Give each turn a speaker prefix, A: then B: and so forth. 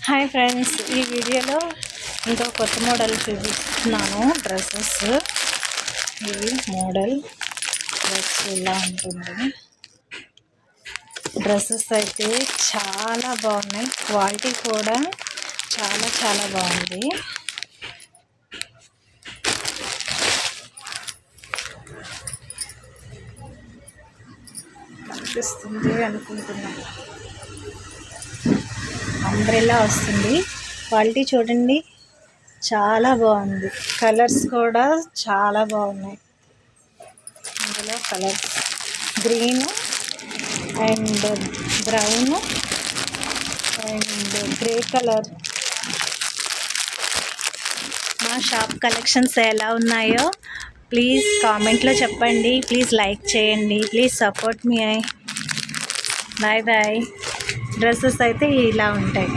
A: Hi friends, ఈ వీడియోలో ఇంకో కొత్త మోడల్ చూపిస్తున్నాను. డ్రెస్సెస్ ఇవి మోడల్ డ్రెస్ ఇలా ఉంటుంది. డ్రెస్సెస్ అయితే చాలా బాగున్నాయి, క్వాలిటీ కూడా చాలా బాగుంది. కనిపిస్తుంది అనుకుంటున్నాను. అంబ్రెల్లా వస్తుంది. క్వాలిటీ చూడండి, చాలా బాగుంది. కలర్స్ కూడా చాలా బాగున్నాయి. ఇందులో colours green and brown and grey colour. మా షాప్ కలెక్షన్స్ ఎలా ఉన్నాయో ప్లీజ్ కామెంట్లో చెప్పండి. ప్లీజ్ లైక్ చేయండి. Please support me. Bye bye. Dresses అయితే ఇలా ఉంటాయి.